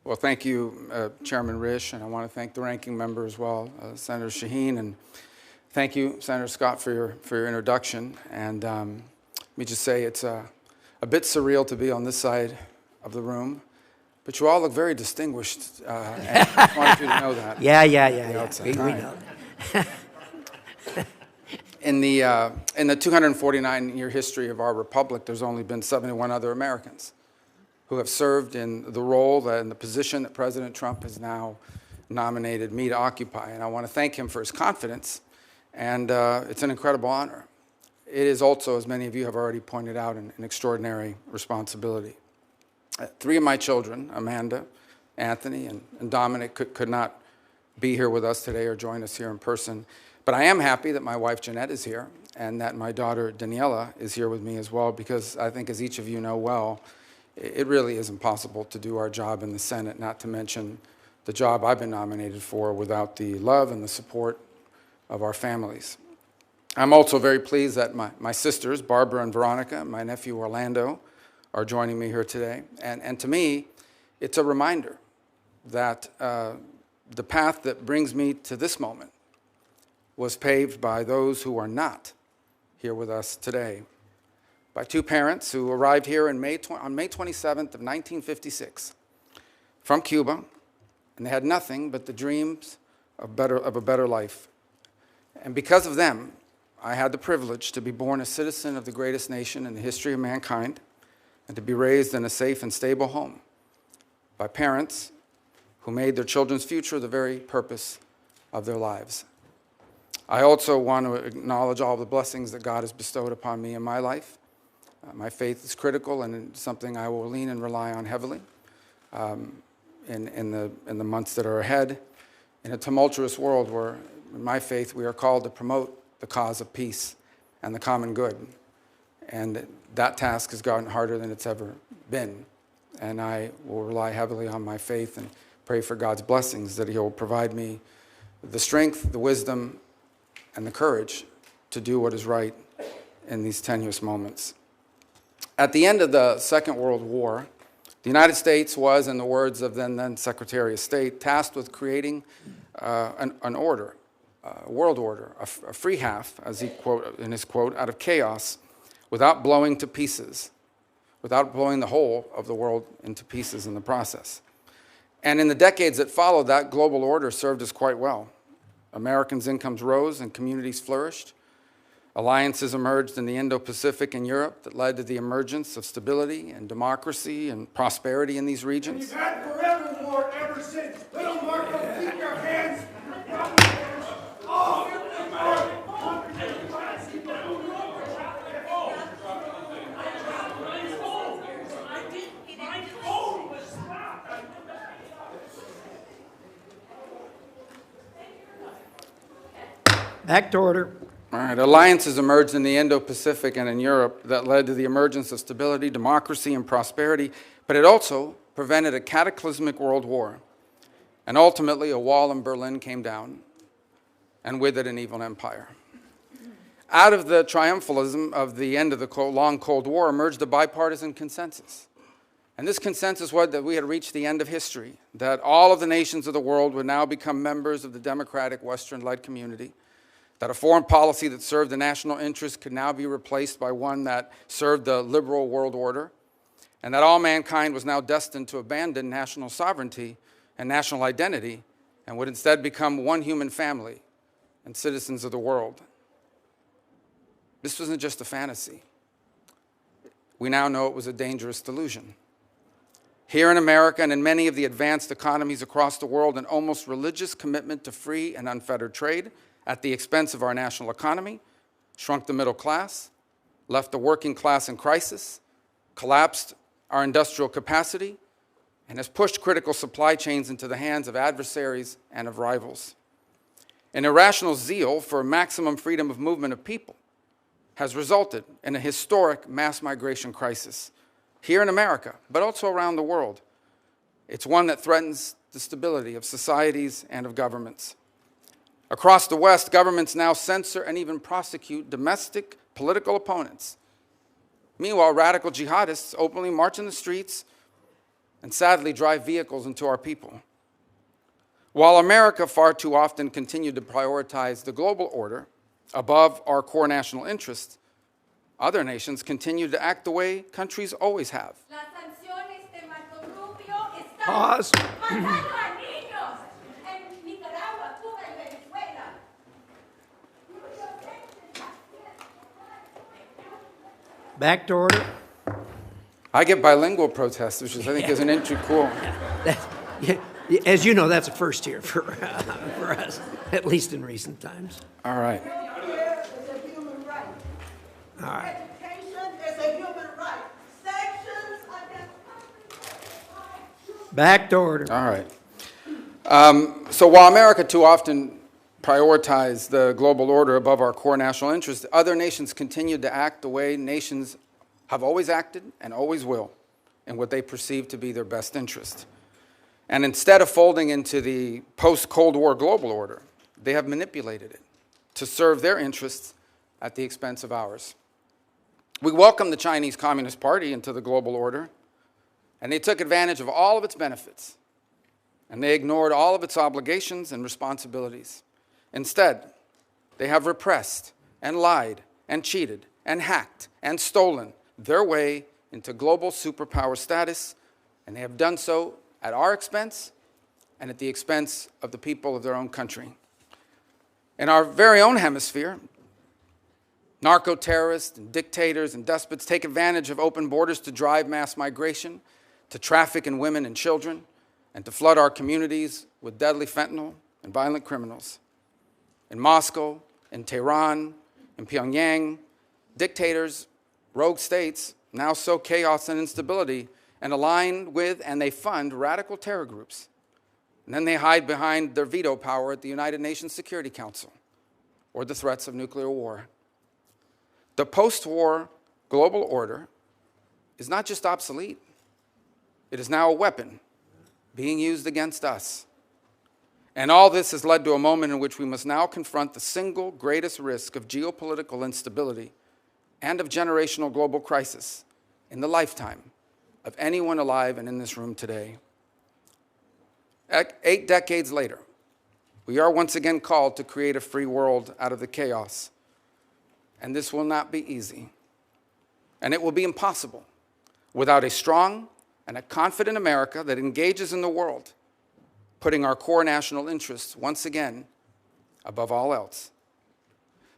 Well, thank you, Chairman Risch, and I want to thank the ranking member as well, Senator Shaheen, and thank you, Senator Scott, for your introduction. And let me just say it's a bit surreal to be on this side of the room, but you all look very distinguished, and I just wanted you to know that. Yeah. We know. In the 249-year history of our republic, there's only been 71 other Americans who have served in the role and the position that President Trump has now nominated me to occupy. And I want to thank him for his confidence, and it's an incredible honor. It is also, as many of you have already pointed out, an extraordinary responsibility. Three of my children, Amanda, Anthony, and Dominic, could not be here with us today or join us here in person. But I am happy that my wife, Jeanette, is here, and that my daughter, Daniela, is here with me as well, because I think, as each of you know well, it really is impossible to do our job in the Senate, not to mention the job I've been nominated for, without the love and the support of our families. I'm also very pleased that my sisters, Barbara and Veronica, and my nephew, Orlando, are joining me here today. And to me, it's a reminder that the path that brings me to this moment was paved by those who are not here with us today, by two parents who arrived here on May 27th of 1956 from Cuba, and they had nothing but the dreams of a better life. And because of them, I had the privilege to be born a citizen of the greatest nation in the history of mankind, and to be raised in a safe and stable home by parents who made their children's future the very purpose of their lives. I also want to acknowledge all the blessings that God has bestowed upon me in my life. My faith is critical and something I will lean and rely on heavily in the months that are ahead. In a tumultuous world where, in my faith, we are called to promote the cause of peace and the common good. And that task has gotten harder than it's ever been. And I will rely heavily on my faith and pray for God's blessings, that He will provide me the strength, the wisdom, and the courage to do what is right in these tenuous moments. At the end of the Second World War, the United States was, in the words of then Secretary of State, tasked with creating an order, a world order, a free half, as he quote in his quote, out of chaos, without blowing to pieces, without blowing the whole of the world into pieces in the process. And in the decades that followed, that global order served us quite well. Americans' incomes rose and communities flourished. Alliances emerged in the Indo-Pacific and Europe that led to the emergence of stability and democracy and prosperity in these regions. And you've had forever war ever since. Little Marco, keep your hands. Back to order. All right, alliances emerged in the Indo-Pacific and in Europe that led to the emergence of stability, democracy, and prosperity, but it also prevented a cataclysmic world war. And ultimately, a wall in Berlin came down, and with it, an evil empire. Out of the triumphalism of the end of the long Cold War emerged a bipartisan consensus. And this consensus was that we had reached the end of history, that all of the nations of the world would now become members of the democratic Western-led community, that a foreign policy that served the national interest could now be replaced by one that served the liberal world order, and that all mankind was now destined to abandon national sovereignty and national identity and would instead become one human family and citizens of the world. This wasn't just a fantasy. We now know it was a dangerous delusion. Here in America and in many of the advanced economies across the world, an almost religious commitment to free and unfettered trade at the expense of our national economy shrunk the middle class, left the working class in crisis, collapsed our industrial capacity, and has pushed critical supply chains into the hands of adversaries and of rivals. An irrational zeal for maximum freedom of movement of people has resulted in a historic mass migration crisis here in America, but also around the world. It's one that threatens the stability of societies and of governments. Across the West, governments now censor and even prosecute domestic political opponents. Meanwhile, radical jihadists openly march in the streets and sadly drive vehicles into our people. While America far too often continued to prioritize the global order above our core national interests, other nations continued to act the way countries always have. Las sanciones de Marco Rubio están Pause. matando a niños en Nicaragua, Cuba y Venezuela. Back to order. I get bilingual protests, which is, I think is an entry cool. As you know, that's a first here for us, at least in recent times. All right. Healthcare is a human right. All right. Education is a human right. Sanctions against Back to order. All right. So while America too often prioritized the global order above our core national interests, other nations continued to act the way nations have always acted and always will, in what they perceive to be their best interest. And instead of folding into the post-Cold War global order, they have manipulated it to serve their interests at the expense of ours. We welcomed the Chinese Communist Party into the global order, and they took advantage of all of its benefits, and they ignored all of its obligations and responsibilities. Instead, they have repressed and lied and cheated and hacked and stolen their way into global superpower status, and they have done so at our expense and at the expense of the people of their own country. In our very own hemisphere, narco-terrorists and dictators and despots take advantage of open borders to drive mass migration, to traffic in women and children, and to flood our communities with deadly fentanyl and violent criminals. In Moscow, in Tehran, in Pyongyang, dictators, rogue states now sow chaos and instability and align with and they fund radical terror groups. And then they hide behind their veto power at the United Nations Security Council or the threats of nuclear war. The post-war global order is not just obsolete, it is now a weapon being used against us. And all this has led to a moment in which we must now confront the single greatest risk of geopolitical instability and of generational global crisis in the lifetime of anyone alive and in this room today. 8 decades later, we are once again called to create a free world out of the chaos. And this will not be easy. And it will be impossible without a strong and a confident America that engages in the world, putting our core national interests once again above all else.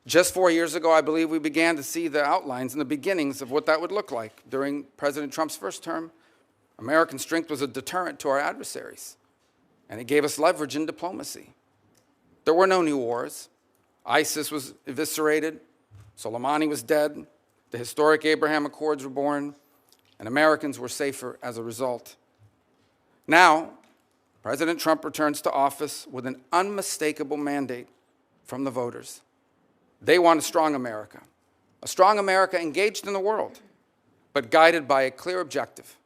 Just 4 years ago, I believe we began to see the outlines and the beginnings of what that would look like. During President Trump's first term, American strength was a deterrent to our adversaries, and it gave us leverage in diplomacy. There were no new wars. ISIS was eviscerated, Soleimani was dead, the historic Abraham Accords were born, and Americans were safer as a result. Now, President Trump returns to office with an unmistakable mandate from the voters. They want a strong America engaged in the world, but guided by a clear objective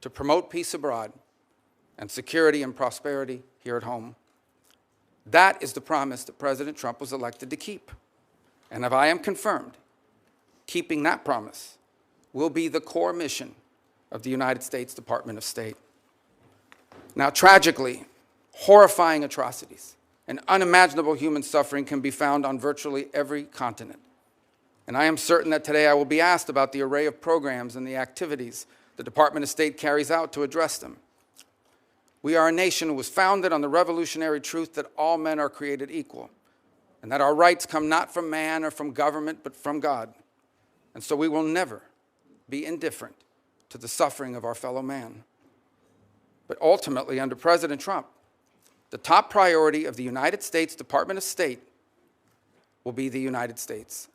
to promote peace abroad and security and prosperity here at home. That is the promise that President Trump was elected to keep. And if I am confirmed, keeping that promise will be the core mission of the United States Department of State. Now, tragically, horrifying atrocities and unimaginable human suffering can be found on virtually every continent. And I am certain that today I will be asked about the array of programs and the activities the Department of State carries out to address them. We are a nation who was founded on the revolutionary truth that all men are created equal, and that our rights come not from man or from government, but from God. And so we will never be indifferent to the suffering of our fellow man. But ultimately, under President Trump, the top priority of the United States Department of State will be the United States.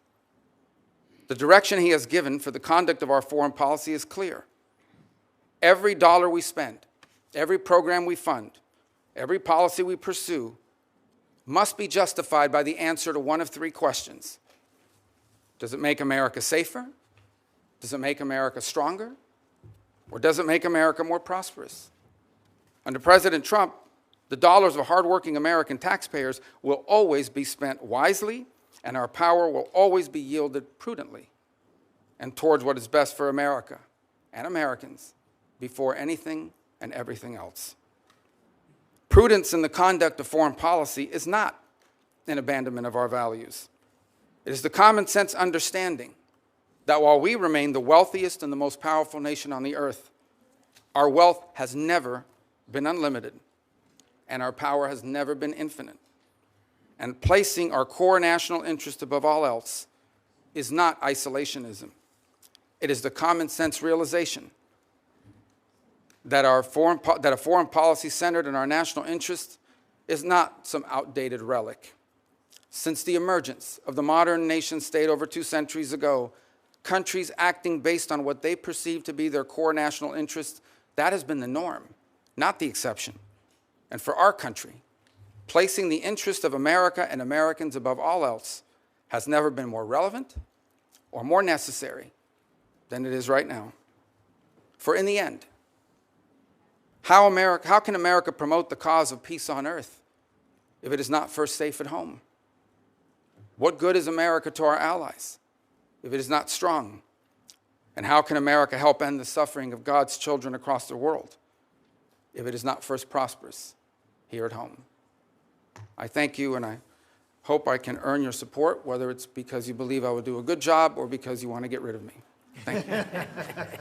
The direction he has given for the conduct of our foreign policy is clear. Every dollar we spend, every program we fund, every policy we pursue must be justified by the answer to one of 3 questions. Does it make America safer? Does it make America stronger? Or does it make America more prosperous? Under President Trump, the dollars of hardworking American taxpayers will always be spent wisely, and our power will always be yielded prudently and towards what is best for America and Americans before anything and everything else. Prudence in the conduct of foreign policy is not an abandonment of our values. It is the common sense understanding that while we remain the wealthiest and the most powerful nation on the earth, our wealth has never been unlimited, and our power has never been infinite. And placing our core national interest above all else is not isolationism. It is the common sense realization that a foreign policy centered in our national interest is not some outdated relic. Since the emergence of the modern nation state over 2 centuries ago, countries acting based on what they perceive to be their core national interest, that has been the norm, not the exception. And for our country, placing the interest of America and Americans above all else has never been more relevant or more necessary than it is right now. For in the end, how can America promote the cause of peace on earth if it is not first safe at home? What good is America to our allies if it is not strong? And how can America help end the suffering of God's children across the world if it is not first prosperous here at home? I thank you, and I hope I can earn your support, whether it's because you believe I will do a good job or because you want to get rid of me. Thank you.